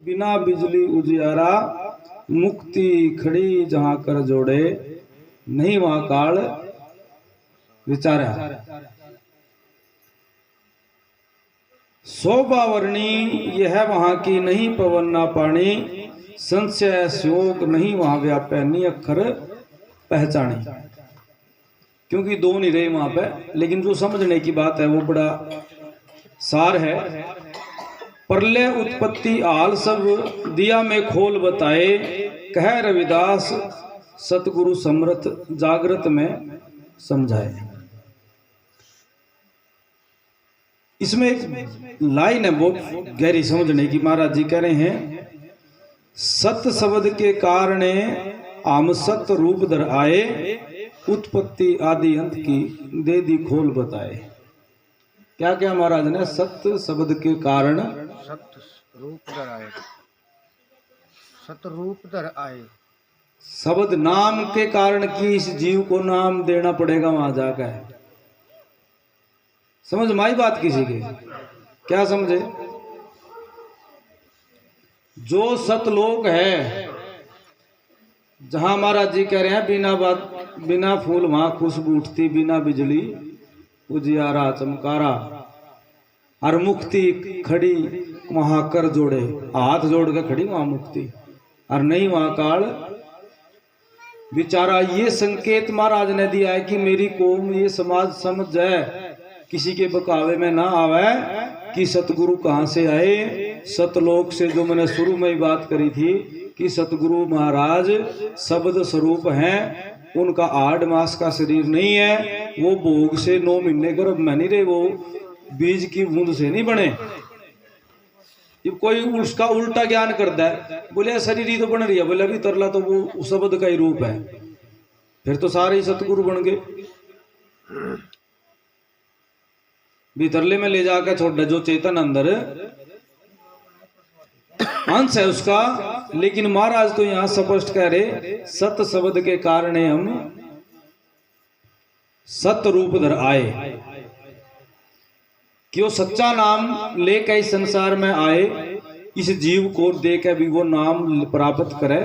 बिना बिजली उजियारा, मुक्ति खड़ी जहां कर जोड़े, नहीं वहां काल विचारा। शोभा वर्णी यह वहां की, नहीं पवन ना पानी, संशय शोक नहीं वहां व्यापै, नी अक्षर पहचानी। क्योंकि दो नहीं रहे वहां पे, लेकिन जो समझने की बात है वो बड़ा सार है। प्रलय उत्पत्ति हाल सब दिया में खोल बताए, कह रविदास सतगुरु समर्थ जागृत में समझाए। इसमें एक लाइन है बहुत गहरी समझने की। महाराज जी कह रहे हैं, सत शब्द के कारण आम सत रूप धर आए, उत्पत्ति आदि अंत की दे दी खोल बताए। क्या क्या महाराज ने सत्य शब्द के कारण सत रूप धर आए, सत रूप धर आए। शब्द नाम के कारण की इस जीव को नाम देना पड़ेगा वहां जाकर। समझ माई बात किसी की? क्या समझे? जो सतलोक है, जहां महाराज जी कह रहे हैं बिना बात बिना फूल वहां खुशबू उठती, बिना बिजली उजियारा चमकारा, और मुक्ति खड़ी वहां कर जोड़े, हाथ जोड़ के खड़ी वहां मुक्ति, और नहीं वहां काल विचारा। ये संकेत महाराज ने दिया है कि मेरी कौम ये समाज समझ जाए, किसी के बकावे में ना आवे कि सतगुरु कहां से आए। सतलोक से, जो मैंने शुरू में ही बात करी थी कि सतगुरु महाराज शब्द स्वरूप हैं, उनका 8 मास का शरीर नहीं है, वो भोग से 9 महीने गर्भ में नहीं रहे, वो बीज की बूंद से नहीं बने। ये कोई उसका उल्टा ज्ञान करता है, बोले शरीर ही तो बन रही है, बोले अभी तरला तो वो शब्द का ही रूप है, फिर तो सारे ही सतगुरु बन गए। भीतरले में ले जाकर छोड़ दे, जो चेतन अंदर अंश है उसका। लेकिन महाराज तो यहां स्पष्ट कह रहे, सत शब्द के कारण हम सत रूप धर आए, कि वो सच्चा नाम लेकर इस संसार में आए, इस जीव को देकर भी वो नाम प्राप्त करे,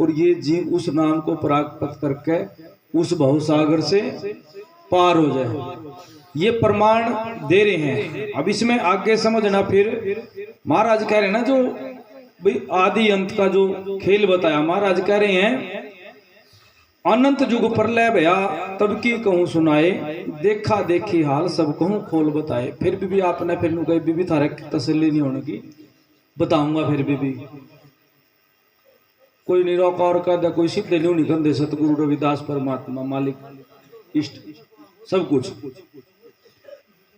और ये जीव उस नाम को प्राप्त करके उस भवसागर से पार हो जाए। ये प्रमाण दे रहे हैं। अब इसमें आगे समझना, फिर महाराज कह रहे हैं ना, जो भाई आदि अंत का जो खेल बताया, महाराज कह रहे हैं अनंत युग प्रलय भया, तब की कहूं सुनाए, देखा देखी हाल सब कहूं खोल बताए। फिर भी आपने फिर कही बीबी थारे तसल्ली नहीं होने की, बताऊंगा फिर भी कोई निराकार का दे, कोई सिद्ध नहीं निकंदे, सतगुरु रविदास परमात्मा मालिक इष्ट सब कुछ।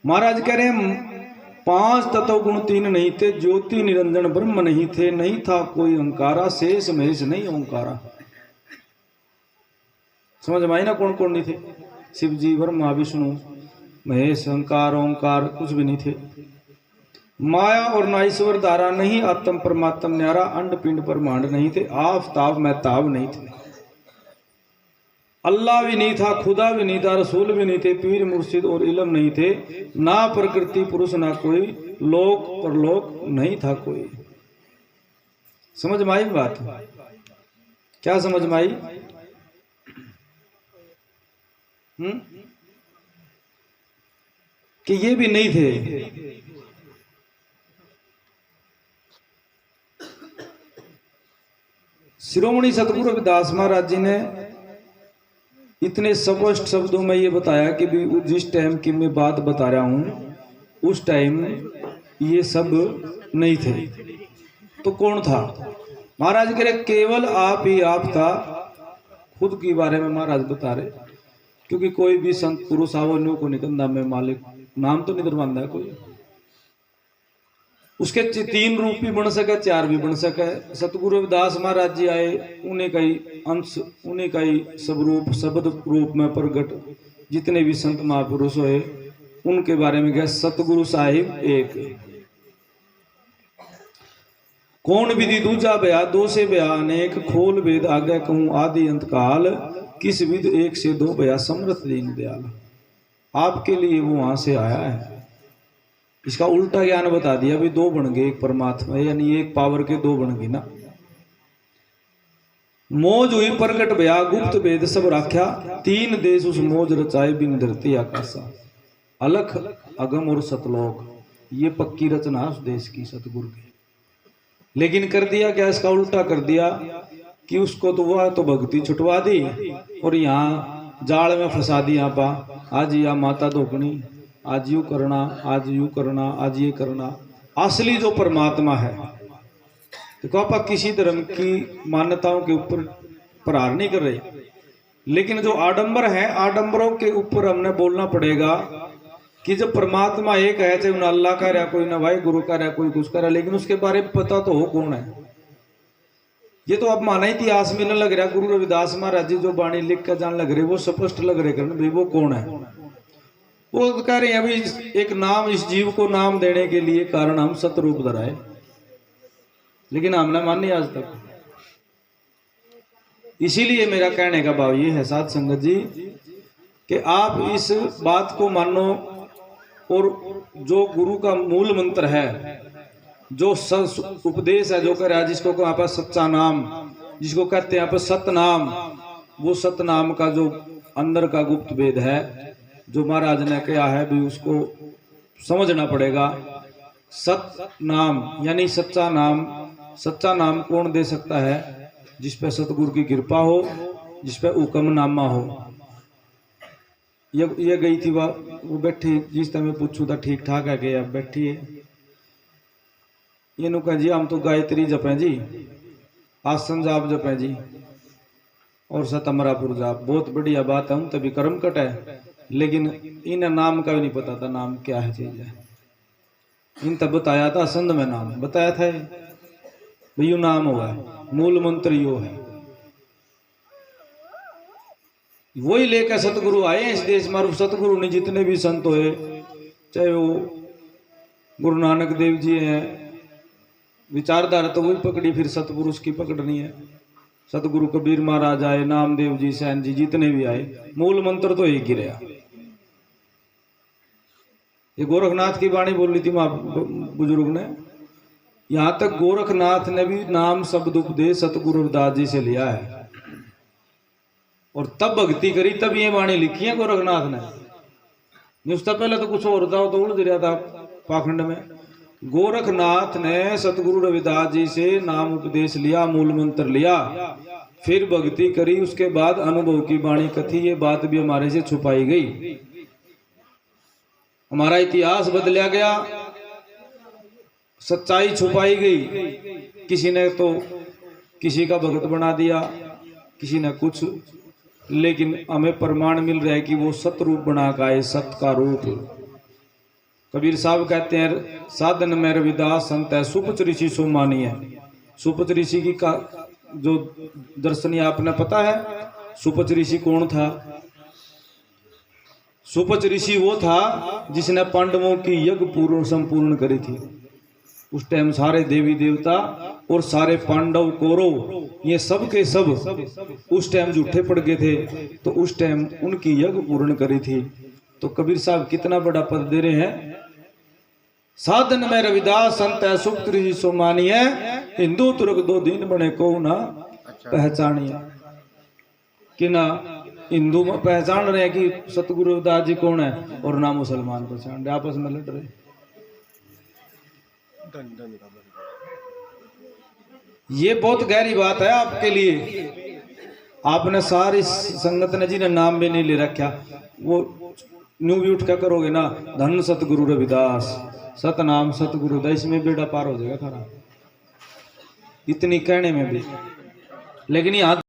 महाराज कह रहे हैं 5 तत्व गुण 3 नहीं थे, ज्योति निरंजन ब्रह्म नहीं थे, नहीं था कोई ओंकारा, शेष महेश नहीं ओंकारा। समझ में आई ना कौन कौन नहीं थे? शिव जी, ब्रह्मा, विष्णु, महेश, ओंकार, ओंकार कुछ भी नहीं थे। माया और ना ईश्वर धारा नहीं, आत्म परमात्म न्यारा, अंड पिंड ब्रह्मांड नहीं थे, आफताब महताब नहीं थे, अल्लाह भी नहीं था, खुदा भी नहीं था, रसूल भी नहीं थे, पीर मुर्शिद और इल्म नहीं थे, ना प्रकृति पुरुष ना कोई, लोक परलोक नहीं था कोई। समझ में आई बात? क्या समझ में आई? कि ये भी नहीं थे। शिरोमणि सतगुरु रविदास महाराज जी ने इतने स्पष्ट शब्दों में ये बताया कि भी जिस टाइम की मैं बात बता रहा हूं, उस टाइम ये सब नहीं थे। तो कौन था? महाराज कह रहे केवल आप ही आप था। खुद के बारे में महाराज बता रहे, क्योंकि कोई भी संत पुरुष आवन्यों को निकंदा में मालिक नाम तो नहीं दरबांधा है कोई। उसके 3 रूप भी बन सके, 4 भी बन सके। सतगुरु रविदास महाराज जी आए, उन्हें का ही अंश, उन्हें का ही सब रूप शब्द रूप में प्रगट। जितने भी संत महापुरुष हुए उनके बारे में कहा सतगुरु साहिब एक, कौन विधि दूजा बया, 2 से बया अनेक, खोल वेद आगे कहूं आदि अंत काल, किस विध 1 से 2 बया समर्थ दीन दयाल। आपके लिए वो वहां से आया है। इसका उल्टा ज्ञान बता दिया, भी दो बन गए एक परमात्मा, यानी एक पावर के दो बन गए ना। मौज हुई प्रगट भया गुप्त वेद सब राख्या, तीन देश उस मौज रचाए बिन धरती आकाशा, अलख अगम और सतलोक। ये पक्की रचना उस देश की सतगुरु की। लेकिन कर दिया क्या, इसका उल्टा कर दिया कि उसको तो वह तो भक्ति छुटवा दी और यहाँ जाल में फंसा दी। यहाँ पा आज या माता धोकनी, आज यू करना, आज यू करना, आज ये करना। असली जो परमात्मा है, देखो आप किसी धर्म की मान्यताओं के ऊपर प्रहार नहीं कर रहे, लेकिन जो आडंबर है, आडंबरों के ऊपर हमने बोलना पड़ेगा कि जब परमात्मा एक है, चाहे उन्हें अल्लाह का रहा, कोई ना भाई गुरु का रहा, कोई कुछ का रहा, लेकिन उसके बारे में पता तो हो कौन है। ये तो अब माना इतिहास मिलने लग रहा, गुरु रविदास महाराज जी जो बाणी लिख कर जान लग रहे, वो स्पष्ट लग रहे करने भाई वो कौन है। वो कह रहे हैं अभी एक नाम, इस जीव को नाम देने के लिए कारण हम सतरूप धराए, लेकिन हमने मानी आज तक। इसीलिए मेरा कहने का भाव ये है साध संगत जी कि आप इस बात को मानो, और जो गुरु का मूल मंत्र है, जो उपदेश है, जो कह रहा है, जिसको यहाँ पर सच्चा नाम, जिसको कहते हैं यहाँ पर सतनाम, वो सतनाम का जो अंदर का गुप्त वेद है, जो महाराज ने कहा है भी उसको समझना पड़ेगा। सतनाम यानी सच्चा नाम। सच्चा नाम कौन दे सकता है? जिस पे सतगुरु की कृपा हो, जिस पे हुक्मनामा हो। ये गई थी वो बैठी, जिस तरह मैं पूछू था ठीक ठाक है कि अब बैठी है। ये नु कह जी हम तो गायत्री जपें जी, आसन जाप जपें जी, और सतमरापुर जाप। बहुत बढ़िया बात है, हम तभी कर्म कट है, लेकिन इन्हें नाम का भी नहीं पता था, नाम क्या है चीज है। इन तब बताया था संध में नाम बताया था, यू नाम हुआ है, मूल मंत्र यो है। वही लेकर सतगुरु आए हैं इस देश में। सतगुरु ने जितने भी संत हुए, चाहे वो गुरु नानक देव जी हैं, विचारधारा तो वही पकड़ी, फिर सतपुरुष की पकड़नी है। सतगुरु कबीर महाराज आए, नामदेव जी, सैन जी, जितने भी आए, मूल मंत्र तो एक ही रहा। ये गोरखनाथ की वाणी बोल रही थी बुजुर्ग ने, यहां तक गोरखनाथ ने भी नाम शब्द उपदेश सतगुरु रविदास जी से लिया है, और तब भक्ति करी, तब ये वाणी लिखी है गोरखनाथ ने। उससे पहले तो कुछ और था, तो उलझ रहा था पाखंड में। गोरखनाथ ने सतगुरु रविदास जी से नाम उपदेश लिया, मूल मंत्र लिया, फिर भक्ति करी, उसके बाद अनुभव की वाणी कथी। ये बात भी हमारे से छुपाई गई, हमारा इतिहास बदला गया, सच्चाई छुपाई गई। किसी ने तो किसी का भगत बना दिया, किसी ने कुछ, लेकिन हमें प्रमाण मिल रहा है कि वो सतरूप बना का है, सत का रूप। कबीर साहब कहते हैं साधन में रविदास संत है, सुपच ऋषि सो मानिए। सुपच ऋषि की का जो दर्शन आपने पता है, सुपच ऋषि कौन था? सुपच ऋषि वो था जिसने पांडवों की यज्ञ पूर्ण संपूर्ण करी थी। उस टाइम सारे देवी देवता और सारे पांडव कौरव ये सब के सब उस टाइम झूठे पड़ गए थे, तो उस टाइम उनकी यज्ञ पूर्ण करी थी। तो कबीर साहब कितना बड़ा पद दे रहे हैं, साधन में रविदास संत है, सुप्त ऋषि सो मानिए, हिंदू तुर्क दो दीन बने को ना पहचानिए। कि ना हिंदू पहचान रहे हैं कि सतगुरु रविदास जी कौन है, और ना मुसलमान पहचान रहे, आपस में लड़ रहे। ये बहुत गहरी बात है आपके लिए। आपने सारी संगत ने जिन्हें नाम भी नहीं ले रखा, वो न्यू भी उठ कर करोगे ना, धन सतगुरु रविदास, सतनाम सतगुरु रविदास, इसमें बेड़ा पार हो जाएगा खरा, इतनी कहने में भी। लेकिन यहाँ